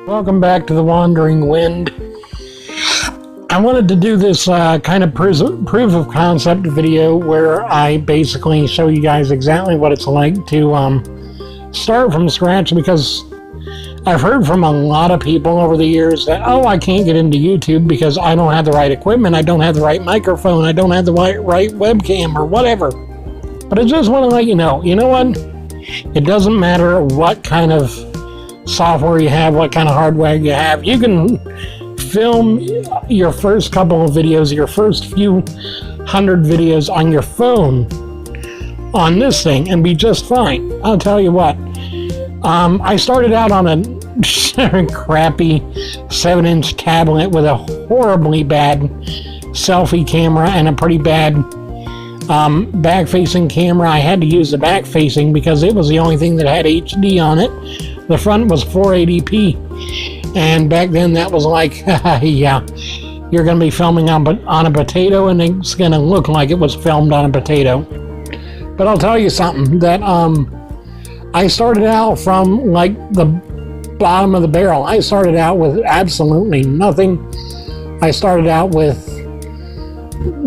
Welcome back to the Wandering Wind. I wanted to do this kind of proof of concept video where I basically show you guys exactly what it's like to start from scratch, because I've heard from a lot of people over the years that, oh, I can't get into YouTube because I don't have the right equipment, I don't have the right microphone, I don't have the right webcam or whatever. But I just want to let you know what? It doesn't matter what kind of software you have, what kind of hardware you have. You can film your first couple of videos, your first few hundred videos on your phone on this thing and be just fine. I'll tell you what. I started out on a crappy 7-inch tablet with a horribly bad selfie camera and a pretty bad back-facing camera. I had to use the back-facing because it was the only thing that had HD on it. The front was 480p, and back then that was like, yeah, you're going to be filming on a potato, and it's going to look like it was filmed on a potato. But I'll tell you something, that I started out from like the bottom of the barrel. I started out with absolutely nothing. I started out with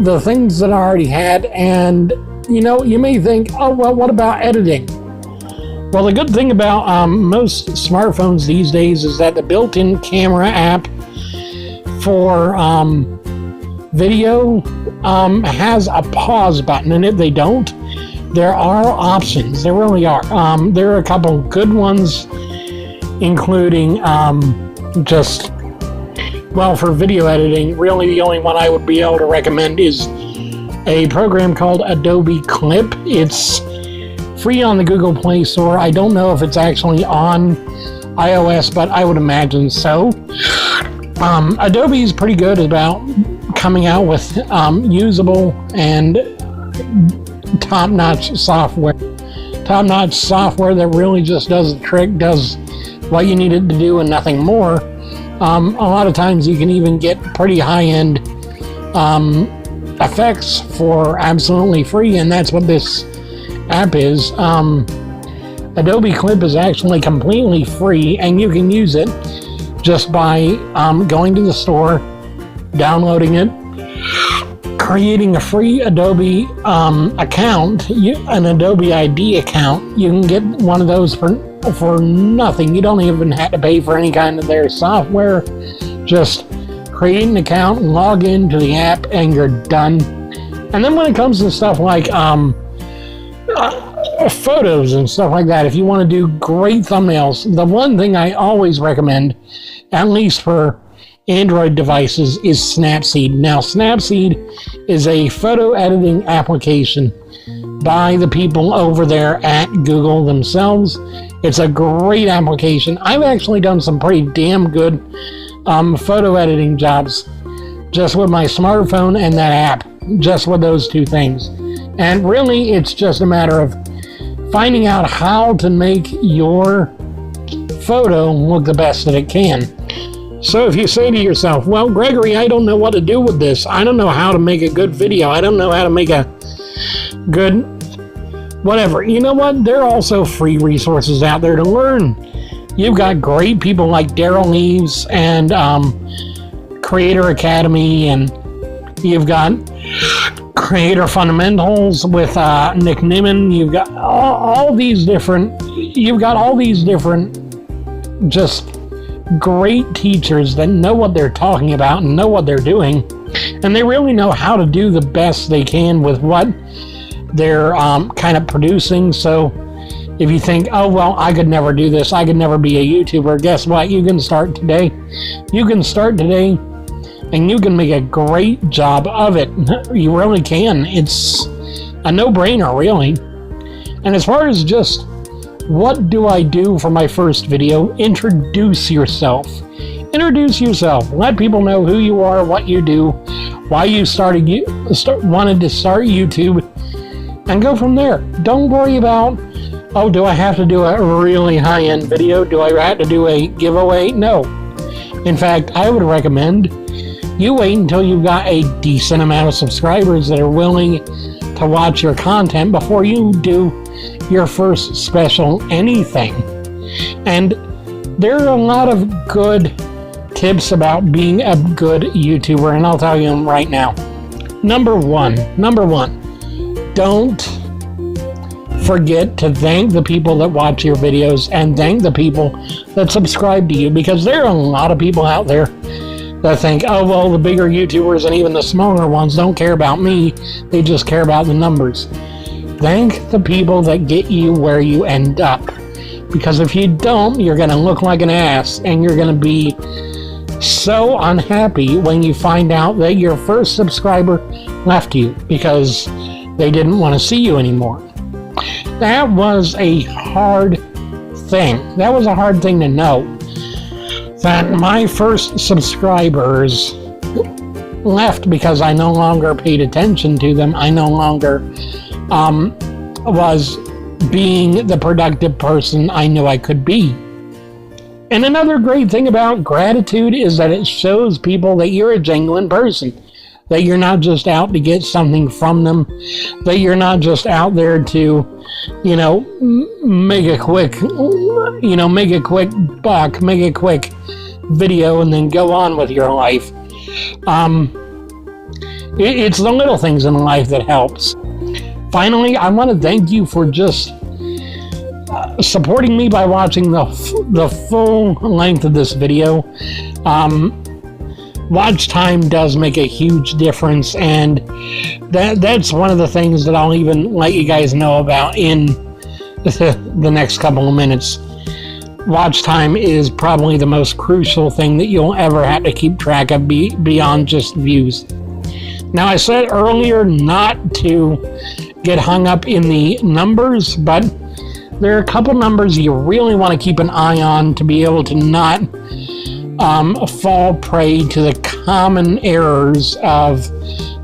the things that I already had, and you may think, oh, well, what about editing? Well, the good thing about most smartphones these days is that the built-in camera app for video has a pause button, and if they don't, there are options. There really are. There are a couple good ones, including for video editing, really the only one I would be able to recommend is a program called Adobe Clip. It's free on the Google Play Store. I don't know if it's actually on iOS, but I would imagine so. Adobe is pretty good about coming out with usable and top-notch software. Top-notch software that really just does the trick, does what you need it to do and nothing more. A lot of times you can even get pretty high-end effects for absolutely free, and that's what this app is. Adobe Clip is actually completely free, and you can use it just by going to the store, downloading it, creating a free Adobe account, an Adobe ID account. You can get one of those for nothing. You don't even have to pay for any kind of their software. Just create an account, log into the app, and you're done. And then when it comes to stuff like photos and stuff like that, if you want to do great thumbnails, the one thing I always recommend, at least for Android devices, is Snapseed. Now, Snapseed is a photo editing application by the people over there at Google themselves. It's a great application. I've actually done some pretty damn good photo editing jobs just with my smartphone and that app, just with those two things. And really, it's just a matter of finding out how to make your photo look the best that it can. So if you say to yourself, well, Gregory, I don't know what to do with this. I don't know how to make a good video. I don't know how to make a good whatever. You know what? There are also free resources out there to learn. You've got great people like Daryl Eves and Creator Academy, and you've got Creator Fundamentals with Nick Nimmin. You've got all these different just great teachers that know what they're talking about and know what they're doing, and they really know how to do the best they can with what they're kind of producing. So if you think, oh, well, I could never do this, I could never be a YouTuber, guess what? You can start today. You can start today, and you can make a great job of it. You really can. It's a no-brainer, really. And as far as just what do I do for my first video, introduce yourself. Introduce yourself. Let people know who you are, what you do, why you wanted to start YouTube, and go from there. Don't worry about, oh, do I have to do a really high-end video? Do I have to do a giveaway? No. In fact, I would recommend you wait until you've got a decent amount of subscribers that are willing to watch your content before you do your first special anything. And There are a lot of good tips about being a good YouTuber, and I'll tell you them right now. Number one, don't forget to thank the people that watch your videos and thank the people that subscribe to you, because there are a lot of people out there that think, oh, well, the bigger YouTubers and even the smaller ones don't care about me. They just care about the numbers. Thank the people that get you where you end up. Because if you don't, you're going to look like an ass, and you're going to be so unhappy when you find out that your first subscriber left you because they didn't want to see you anymore. That was a hard thing. That was a hard thing to know. That my first subscribers left because I no longer paid attention to them. I no longer was being the productive person I knew I could be. And another great thing about gratitude is that it shows people that you're a genuine person, that you're not just out to get something from them, that you're not just out there to, make a quick buck, make a quick video and then go on with your life. It's the little things in life that helps. Finally, I want to thank you for just supporting me by watching the full length of this video. Watch time does make a huge difference, and that's one of the things that I'll even let you guys know about in the next couple of minutes. Watch time is probably the most crucial thing that you'll ever have to keep track of beyond just views. Now, I said earlier not to get hung up in the numbers, but there are a couple numbers you really want to keep an eye on to be able to not fall prey to the common errors of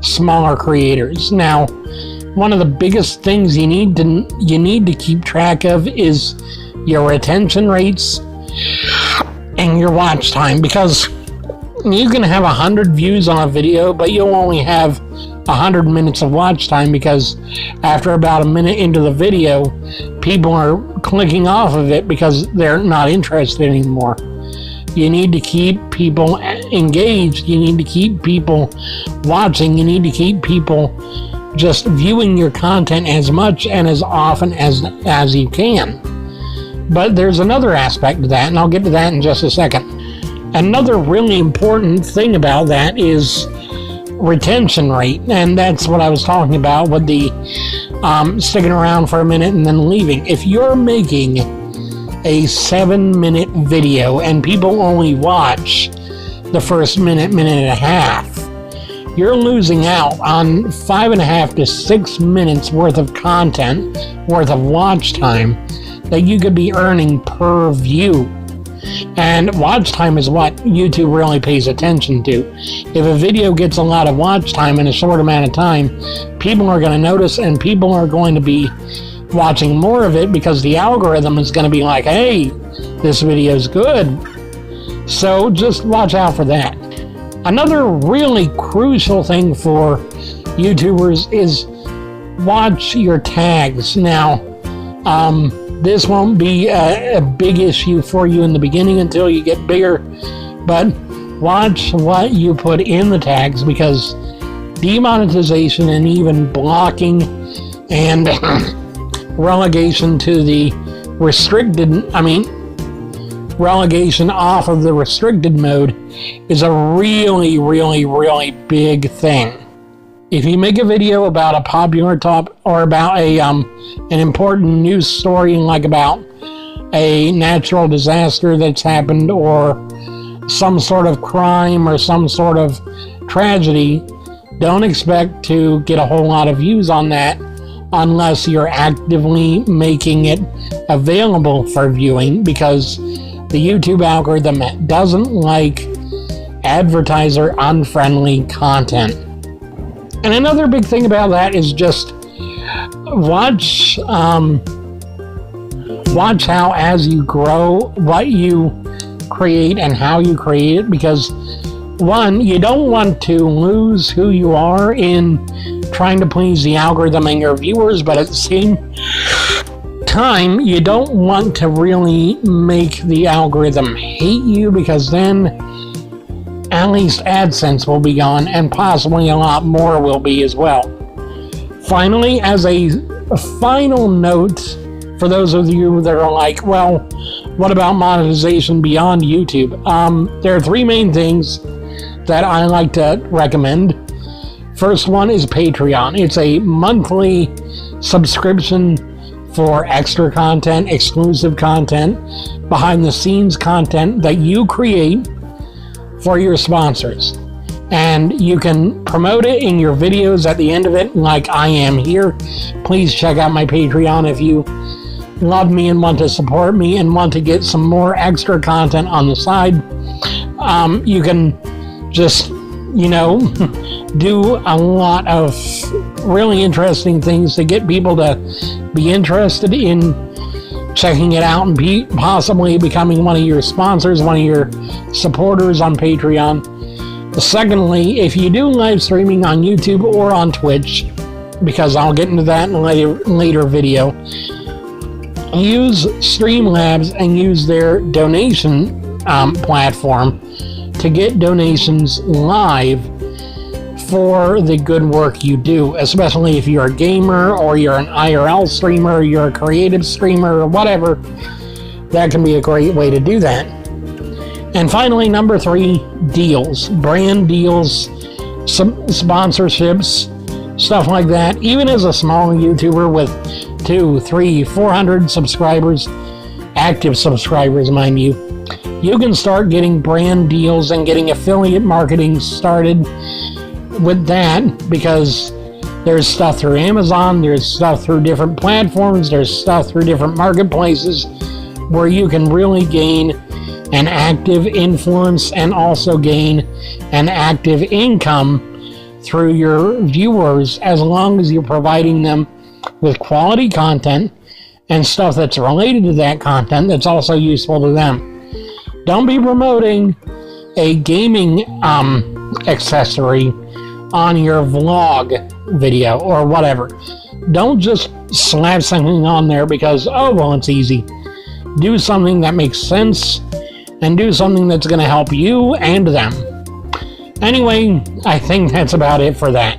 smaller creators. Now, one of the biggest things you need to keep track of is your retention rates and your watch time, because you can have 100 views on a video, but you'll only have 100 minutes of watch time, because after about a minute into the video, people are clicking off of it because they're not interested anymore. You need to keep people engaged. You need to keep people watching. You need to keep people just viewing your content as much and as often as you can. But there's another aspect to that, and I'll get to that in just a second. Another really important thing about that is retention rate, and that's what I was talking about with the sticking around for a minute and then leaving. If you're making a 7-minute video and people only watch the first minute and a half, you're losing out on 5.5 to 6 minutes worth of content, worth of watch time that you could be earning per view. And watch time is what YouTube really pays attention to. If a video gets a lot of watch time in a short amount of time, people are going to notice, and people are going to be watching more of it because the algorithm is going to be like, hey, this video is good. So just watch out for that. Another really crucial thing for YouTubers is watch your tags. Now, this won't be a big issue for you in the beginning until you get bigger, but watch what you put in the tags, because demonetization and even blocking and relegation off of the restricted mode is a really, really, really big thing. If you make a video about a popular topic or about an important news story, like about a natural disaster that's happened or some sort of crime or some sort of tragedy, don't expect to get a whole lot of views on that unless you're actively making it available for viewing, because the YouTube algorithm doesn't like advertiser unfriendly content. And another big thing about that is just watch how, as you grow, what you create and how you create it, because one, you don't want to lose who you are in trying to please the algorithm and your viewers, but at the same time, you don't want to really make the algorithm hate you, because then at least AdSense will be gone, and possibly a lot more will be as well. Finally, as a final note, for those of you that are like, well, what about monetization beyond YouTube? There are three main things that I like to recommend. First one is Patreon. It's a monthly subscription for extra content, exclusive content, behind the scenes content that you create for your sponsors. And you can promote it in your videos at the end of it, like I am here. Please check out my Patreon if you love me and want to support me and want to get some more extra content on the side. You can just, do a lot of really interesting things to get people to be interested in checking it out and possibly becoming one of your sponsors, one of your supporters on Patreon. Secondly, if you do live streaming on YouTube or on Twitch, because I'll get into that in a later video, use Streamlabs and use their donation platform to get donations live for the good work you do, especially if you're a gamer or you're an IRL streamer, or you're a creative streamer, or whatever. That can be a great way to do that. And finally, number 3, deals, brand deals, sponsorships, stuff like that. Even as a small YouTuber with 200, 300, 400 subscribers, active subscribers, mind you, you can start getting brand deals and getting affiliate marketing started with that, because there's stuff through Amazon, there's stuff through different platforms, there's stuff through different marketplaces where you can really gain an active influence and also gain an active income through your viewers, as long as you're providing them with quality content and stuff that's related to that content that's also useful to them. Don't be promoting a gaming accessory on your vlog video or whatever. Don't just slap something on there because, oh, well, it's easy. Do something that makes sense, and do something that's going to help you and them. Anyway, I think that's about it for that.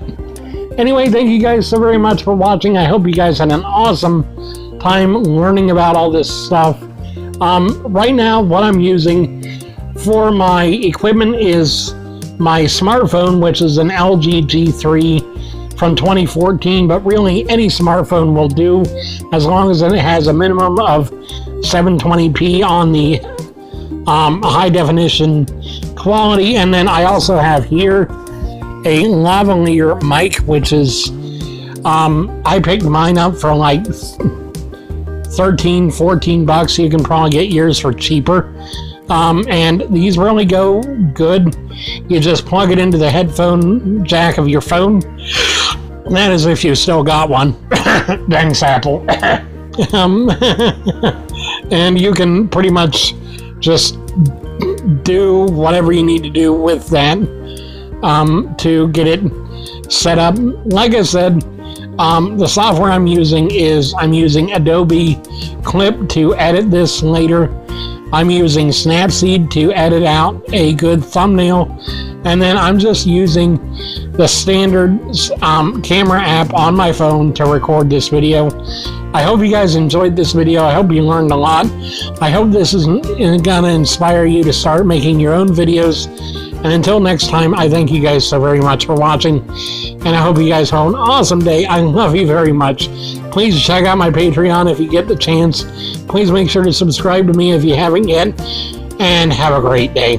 Anyway, thank you guys so very much for watching. I hope you guys had an awesome time learning about all this stuff. Right now, what I'm using for my equipment is my smartphone, which is an LG G3 from 2014, but really any smartphone will do, as long as it has a minimum of 720p on the high definition quality. And then I also have here a lavalier mic, which is I picked mine up for like $13-14. You can probably get yours for cheaper, and these really go good. You just plug it into the headphone jack of your phone. That is if you still got one. Thanks, Apple. And you can pretty much just do whatever you need to do with that to get it set up. Like I said, the software I'm using is Adobe Clip to edit this later. I'm using Snapseed to edit out a good thumbnail, and then I'm just using the standard camera app on my phone to record this video. I hope you guys enjoyed this video. I hope you learned a lot. I hope this is gonna inspire you to start making your own videos. And until next time, I thank you guys so very much for watching, and I hope you guys have an awesome day. I love you very much. Please check out my Patreon if you get the chance. Please make sure to subscribe to me if you haven't yet, and have a great day.